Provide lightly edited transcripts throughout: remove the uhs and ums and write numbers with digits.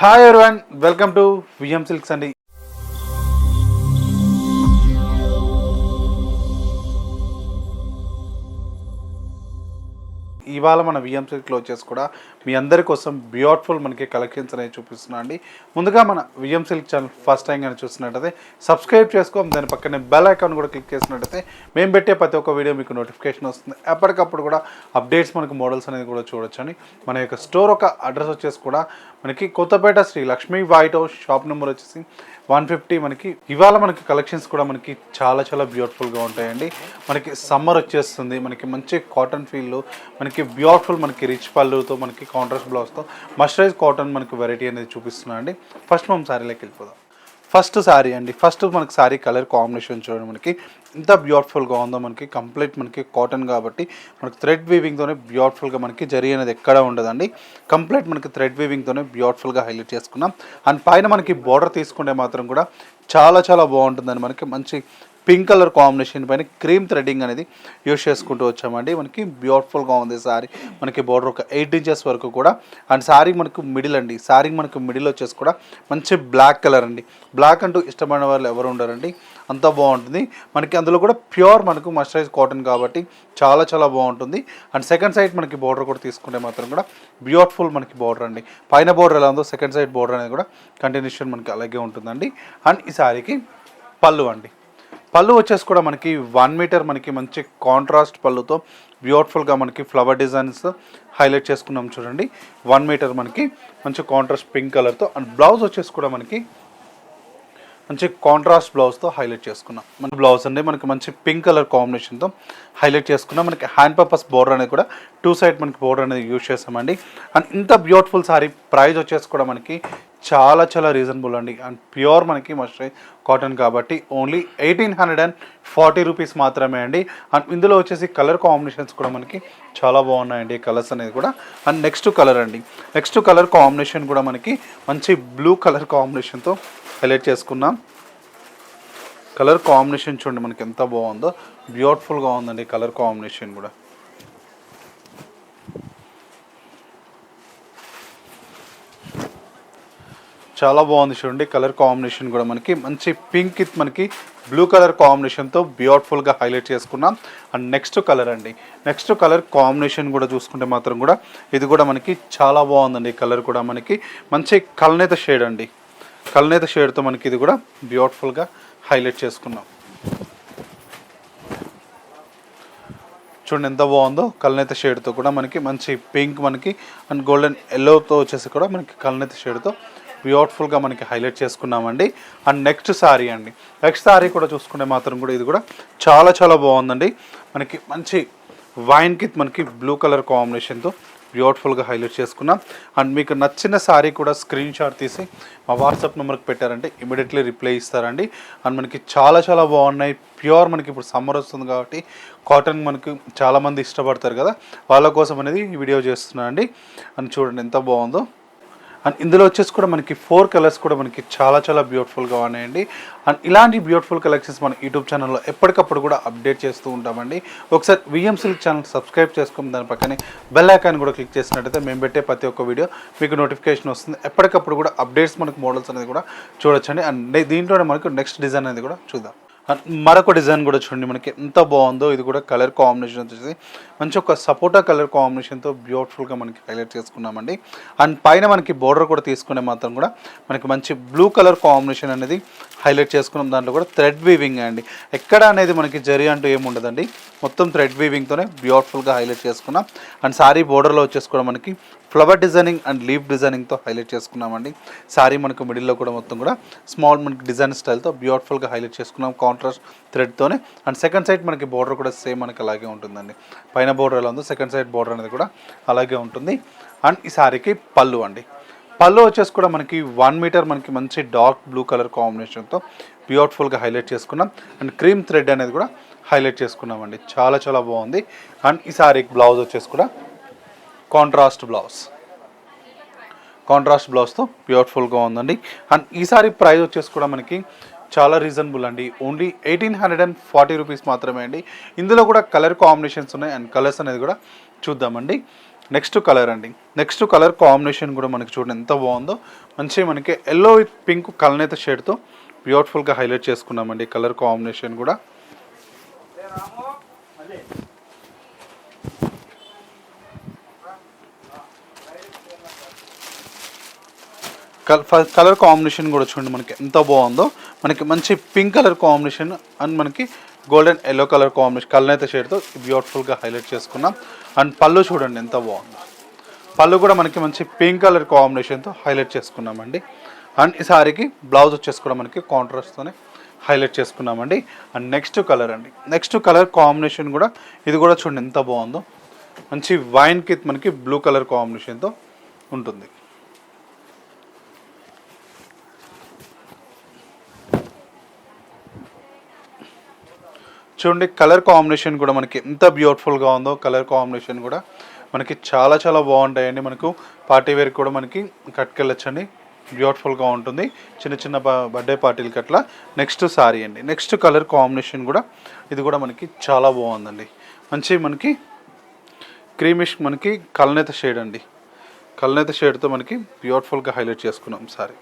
Hi everyone, welcome to VM silks అండి. ఇవాళ మన విఎం సిల్క్లో వచ్చేసి కూడా మీ అందరి కోసం బ్యూటిఫుల్ మనకి కలెక్షన్స్ అనేవి చూపిస్తున్నా అండి. ముందుగా మన VM silk channel first time కానీ చూస్తున్నట్టయితే సబ్స్క్రైబ్ చేసుకోం, దాని పక్కనే బెల్ ఐకాన్ కూడా క్లిక్ చేసినట్టయితే మేము పెట్టే ప్రతి ఒక్క వీడియో మీకు నోటిఫికేషన్ వస్తుంది. ఎప్పటికప్పుడు కూడా అప్డేట్స్ మనకు మోడల్స్ అనేది కూడా చూడొచ్చండి. మన యొక్క స్టోర్ ఒక అడ్రస్ వచ్చేసి కూడా మనకి Kothapeta Sri Lakshmi white house, shop number వచ్చేసి 150. మనకి ఇవాళ మనకి కలెక్షన్స్ కూడా మనకి చాలా బ్యూటిఫుల్గా ఉంటాయండి. మనకి సమ్మర్ వచ్చేస్తుంది, మనకి మంచి కాటన్ ఫీల్, మనకి బ్యూటిఫుల్ మనకి రిచ్ పళ్ళుతో మనకి కాంట్రాస్ట్ బ్లౌజ్తో మస్టరైజ్ కాటన్ మనకి వెరైటీ అనేది చూపిస్తున్నాం అండి. ఫస్ట్ మనం శారీలోకి వెళ్ళిపోదాం. ఫస్ట్ శారీ అండి. ఫస్ట్ మనకి శారీ కలర్ కాంబినేషన్ చూడండి, మనకి ఎంత బ్యూటిఫుల్గా ఉందో. మనకి కంప్లీట్ మనకి కాటన్ కాబట్టి మనకి థ్రెడ్ వీవింగ్తోనే బ్యూటిఫుల్గా మనకి జరీ అనేది ఎక్కడ ఉండదండి. కంప్లీట్ మనకి థ్రెడ్ వీవింగ్తోనే బ్యూటిఫుల్గా హైలైట్ చేసుకున్నాం. అండ్ పైన మనకి బార్డర్ తీసుకుంటే మాత్రం కూడా చాలా బాగుంటుందండి. మనకి మంచి పింక్ కలర్ కాంబినేషన్ పైన క్రీమ్ థ్రెడ్డింగ్ అనేది యూజ్ చేసుకుంటూ వచ్చామండి. మనకి బ్యూటిఫుల్గా ఉంది శారీ. మనకి బార్డర్ ఒక 8 ఇంచెస్ వరకు కూడా. అండ్ శారీ మనకు మిడిల్ అండి. శారీ మనకు మిడిల్ వచ్చేసి కూడా మంచి బ్లాక్ కలర్ అండి. బ్లాక్ అంటూ ఇష్టపడిన వాళ్ళు ఎవరు ఉండరండి, అంత బాగుంటుంది. మనకి అందులో కూడా ప్యూర్ మనకు మస్టరైజ్ కాటన్ కాబట్టి చాలా బాగుంటుంది. అండ్ సెకండ్ సైడ్ మనకి బార్డర్ కూడా తీసుకుంటే మాత్రం కూడా బ్యూటిఫుల్ మనకి బార్డర్ అండి. పైన బార్డర్ ఎలా ఉందో సెకండ్ సైడ్ బార్డర్ అనేది కూడా కంటిన్యూషన్ మనకి అలాగే ఉంటుందండి. అండ్ ఈ శారీకి పళ్ళు అండి. పళ్ళు వచ్చేసి కూడా మనకి 1 మీటర్ మనకి మంచి కాంట్రాస్ట్ పళ్ళుతో బ్యూటిఫుల్గా మనకి ఫ్లవర్ డిజైన్స్ హైలైట్ చేసుకున్నాం చూడండి. 1 మీటర్ మనకి మంచి కాంట్రాస్ట్ పింక్ కలర్తో. అండ్ బ్లౌజ్ వచ్చేసి కూడా మనకి మంచి కాంట్రాస్ట్ బ్లౌజ్తో హైలైట్ చేసుకున్నాం. మన బ్లౌజ్ అండి మనకి మంచి పింక్ కలర్ కాంబినేషన్తో హైలైట్ చేసుకున్నాం. మనకి హ్యాండ్ పర్పస్ బోర్డర్ అనేది కూడా 2 సైడ్ మనకి బోర్డర్ అనేది యూజ్ చేస్తామండి. అండ్ ఇంత బ్యూటిఫుల్ సారీ ప్రైస్ వచ్చేసి కూడా మనకి చాలా రీజనబుల్ అండి. అండ్ ప్యూర్ మనకి మస్టరైజ్ కాటన్ కాబట్టి ఓన్లీ 1840 రూపీస్ మాత్రమే అండి. అండ్ ఇందులో వచ్చేసి కలర్ కాంబినేషన్స్ కూడా మనకి చాలా బాగున్నాయండి, కలర్స్ అనేది కూడా. అండ్ నెక్స్ట్ కలర్ అండి. నెక్స్ట్ కలర్ కాంబినేషన్ కూడా మనకి మంచి బ్లూ కలర్ కాంబినేషన్తో హైలైట్ చేసుకున్నాం. కలర్ కాంబినేషన్ చూడండి మనకి ఎంత బాగుందో, బ్యూటిఫుల్గా ఉందండి కలర్ కాంబినేషన్ కూడా. చాలా బాగుంది చూడండి కలర్ కాంబినేషన్ కూడా. మనకి మంచి పింక్ విత్ మనకి బ్లూ కలర్ కాంబినేషన్తో బ్యూటిఫుల్గా హైలైట్ చేసుకున్నాం. అండ్ నెక్స్ట్ కలర్ అండి. నెక్స్ట్ కలర్ కాంబినేషన్ కూడా చూసుకుంటే మాత్రం కూడా ఇది కూడా మనకి చాలా బాగుందండి. కలర్ కూడా మనకి మంచి కల్నేత షేడ్ అండి. కల్నేత షేడ్తో మనకి ఇది కూడా బ్యూటిఫుల్గా హైలైట్ చేసుకున్నాం. చూడండి ఎంత బాగుందో. కల్నేత షేడ్తో కూడా మనకి మంచి పింక్ మనకి అండ్ గోల్డెన్ ఎల్లోతో వచ్చేసి కూడా మనకి కల్నేత షేడ్తో బ్యూటిఫుల్గా మనకి హైలైట్ చేసుకున్నామండి. అండ్ నెక్స్ట్ శారీ అండి. నెక్స్ట్ శారీ కూడా చూసుకుంటే మాత్రం కూడా ఇది కూడా చాలా బాగుందండి. మనకి మంచి వైన్ కి మనకి బ్లూ కలర్ కాంబినేషన్తో బ్యూటిఫుల్గా హైలైట్ చేసుకున్నాం. అండ్ మీకు నచ్చిన శారీ కూడా స్క్రీన్ షాట్ తీసి మా వాట్సాప్ నెంబర్కి పెట్టారంటే ఇమీడియట్లీ రిప్లై ఇస్తారండి. అండ్ మనకి చాలా బాగున్నాయి. ప్యూర్ మనకి ఇప్పుడు సమ్మర్ వస్తుంది కాబట్టి కాటన్ మనకి చాలామంది ఇష్టపడతారు కదా, వాళ్ళ కోసం అనేది ఈ వీడియో చేస్తున్నాను అండి. అండ్ చూడండి ఎంత బాగుందో. అండ్ ఇందులో వచ్చేసి కూడా మనకి 4 కలర్స్ కూడా మనకి చాలా బ్యూటిఫుల్గా ఉన్నాయండి. అండ్ ఇలాంటి బ్యూటిఫుల్ కలెక్షన్స్ మన యూట్యూబ్ ఛానల్లో ఎప్పటికప్పుడు కూడా అప్డేట్ చేస్తూ ఉంటామండి. ఒకసారి విఎం సిల్క్ ఛానల్ సబ్స్క్రైబ్ చేసుకుని దాని పక్కనే బెల్ ఐకాన్ కూడా క్లిక్ చేసినట్టయితే మేము పెట్టే ప్రతి ఒక్క వీడియో మీకు నోటిఫికేషన్ వస్తుంది. ఎప్పటికప్పుడు కూడా అప్డేట్స్ మనకు మోడల్స్ అనేది కూడా చూడొచ్చండి. అండ్ దీంట్లోనే మనకు నెక్స్ట్ డిజైన్ అనేది కూడా చూద్దాం. మరొక డిజైన్ కూడా చూడండి మనకి ఎంత బాగుందో. ఇది కూడా కలర్ కాంబినేషన్ వచ్చేసి మంచి ఒక సపోటా కలర్ కాంబినేషన్తో బ్యూటిఫుల్గా మనకి హైలైట్ చేసుకున్నామండి. అండ్ పైన మనకి బోర్డర్ కూడా తీసుకునే మాత్రం కూడా మనకి మంచి బ్లూ కలర్ కాంబినేషన్ అనేది హైలైట్ చేసుకున్నాం. దాంట్లో కూడా థ్రెడ్ వీవింగ్ అండి. ఎక్కడ అనేది మనకి జరీ అంటూ ఏముండదండి, మొత్తం థ్రెడ్ వీవింగ్తోనే బ్యూటిఫుల్గా హైలైట్ చేసుకున్నాం. అండ్ సారీ బోర్డర్లో వచ్చేసి కూడా మనకి ఫ్లవర్ డిజైనింగ్ అండ్ లీఫ్ డిజైనింగ్తో హైలైట్ చేసుకున్నామండి. శారీ మనకు మిడిల్లో కూడా మొత్తం కూడా స్మాల్ మనకి డిజైన్ స్టైల్తో బ్యూటిఫుల్గా హైలైట్ చేసుకున్నాం కాంట్రాస్ట్ థ్రెడ్తోనే. అండ్ సెకండ్ సైడ్ మనకి బోర్డర్ కూడా సేమ్ మనకి అలాగే ఉంటుందండి. పైన బోర్డర్ ఎలా ఉందో సెకండ్ సైడ్ బోర్డర్ అనేది కూడా అలాగే ఉంటుంది. అండ్ ఈ శారీకి పళ్ళు అండి. పళ్ళు వచ్చేసి కూడా మనకి 1 మీటర్ మనకి మంచి డార్క్ బ్లూ కలర్ కాంబినేషన్తో బ్యూటిఫుల్గా హైలైట్ చేసుకున్నాం. అండ్ క్రీమ్ థ్రెడ్ అనేది కూడా హైలైట్ చేసుకున్నామండి. చాలా బాగుంది. అండ్ ఈ శారీకి బ్లౌజ్ వచ్చేసి కూడా కాంట్రాస్ట్ బ్లౌజ్తో బ్యూటిఫుల్గా ఉందండి. అండ్ ఈ సారీ ప్రైస్ వచ్చేసి కూడా మనకి చాలా రీజనబుల్ అండి. ఓన్లీ 1840 రూపీస్ మాత్రమే అండి. ఇందులో కూడా కలర్ కాంబినేషన్స్ ఉన్నాయి. అండ్ కలర్స్ అనేది కూడా చూద్దామండి. నెక్స్ట్ కలర్ అండి. నెక్స్ట్ కలర్ కాంబినేషన్ కూడా మనకి చూడండి ఎంత బాగుందో. మంచి మనకి ఎల్లో విత్ పింక్ కలనేత షేడ్తో బ్యూటిఫుల్గా హైలైట్ చేసుకున్నామండి కలర్ కాంబినేషన్ కూడా. కలర్ కాంబినేషన్ కూడా చూడండి మనకి ఎంత బాగుందో. మనకి మంచి పింక్ కలర్ కాంబినేషన్ అండ్ మనకి గోల్డెన్ ఎల్లో కలర్ కాంబినేషన్ కలనేత షేడ్తో బ్యూటిఫుల్గా హైలైట్ చేసుకున్నాం. అండ్ పళ్ళు చూడండి ఎంత బాగుందో. పళ్ళు కూడా మనకి మంచి పింక్ కలర్ కాంబినేషన్తో హైలైట్ చేసుకున్నామండి. అండ్ ఈ సారీకి బ్లౌజ్ వచ్చేసి కూడా మనకి కాంట్రాస్ట్తోనే హైలైట్ చేసుకున్నామండి. అండ్ నెక్స్ట్ కలర్ అండి. నెక్స్ట్ కలర్ కాంబినేషన్ కూడా ఇది కూడా చూడండి ఎంత బాగుందో. మంచి వైన్కి మనకి బ్లూ కలర్ కాంబినేషన్తో ఉంటుంది. చూడండి కలర్ కాంబినేషన్ కూడా మనకి ఎంత బ్యూటిఫుల్గా ఉందో. కలర్ కాంబినేషన్ కూడా మనకి చాలా చాలా బాగుంటాయండి. మనకు పార్టీ వేర్కి కూడా మనకి కట్టుకెళ్ళొచ్చండి, బ్యూటిఫుల్గా ఉంటుంది చిన్న చిన్న బర్త్డే పార్టీలకి అట్లా. నెక్స్ట్ సారీ అండి. నెక్స్ట్ కలర్ కాంబినేషన్ కూడా ఇది కూడా మనకి చాలా బాగుందండి. మంచి మనకి క్రీమిష్ మనకి కలనేత షేడ్ అండి. కలనేత షేడ్తో మనకి బ్యూటిఫుల్గా హైలైట్ చేసుకున్నాం సారీ.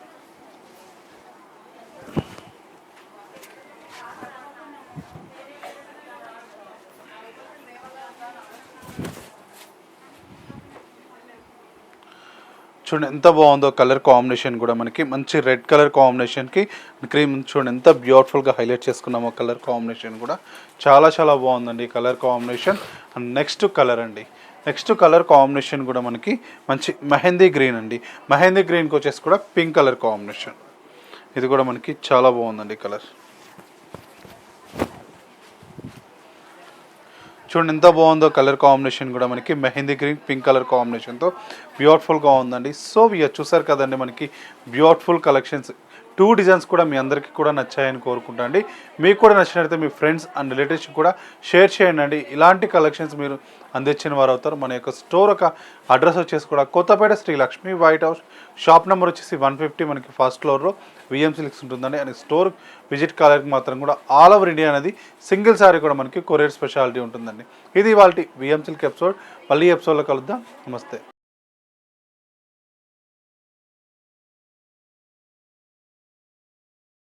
చూడండి ఎంత బాగుందో కలర్ కాంబినేషన్ కూడా మనకి మంచి రెడ్ కలర్ కాంబినేషన్కి క్రీమ్ చూడండి ఎంత బ్యూటిఫుల్గా హైలైట్ చేసుకున్నామో. కలర్ కాంబినేషన్ కూడా చాలా చాలా బాగుందండి colour combination. And next colour అండి. నెక్స్ట్ కలర్ కాంబినేషన్ కూడా మనకి మంచి మెహందీ గ్రీన్ అండి. మెహందీ గ్రీన్కి వచ్చేసి కూడా పింక్ కలర్ కాంబినేషన్. ఇది కూడా మనకి చాలా బాగుందండి కలర్. చూడండి ఎంత బాగుందో కలర్ కాంబినేషన్ కూడా మనకి మెహందీ గ్రీన్ పింక్ కలర్ కాంబినేషన్తో బ్యూటిఫుల్గా ఉందండి. సో ఇక చూసారు కదండి మనకి బ్యూటిఫుల్ కలెక్షన్స్. 2 డిజైన్స్ కూడా మీ అందరికీ కూడా నచ్చాయని కోరుకుంటా అండి. మీకు కూడా నచ్చినట్లయితే మీ ఫ్రెండ్స్ అండ్ రిలేటివ్స్కి కూడా షేర్ చేయండి అండి. ఇలాంటి కలెక్షన్స్ మీరు అందించిన వారు అవుతారు. మన యొక్క స్టోర్ ఒక అడ్రస్ వచ్చేసి కూడా Kothapeta Sri Lakshmi white house, shop number వచ్చేసి 150 మనకి ఫస్ట్ ఫ్లోర్లో విఎం సిల్క్స్ ఉంటుందండి. అండ్ స్టోర్ విజిట్ కాలర్కి మాత్రం కూడా ఆల్ ఓవర్ ఇండియా అనేది సింగిల్ సారీ కూడా మనకి కొరియర్ స్పెషాలిటీ ఉంటుందండి. ఇది వాళ్ళ విఎం సిల్క్ ఎపిసోడ్. మళ్ళీ ఎపిసోడ్లో కలుద్దాం. నమస్తే.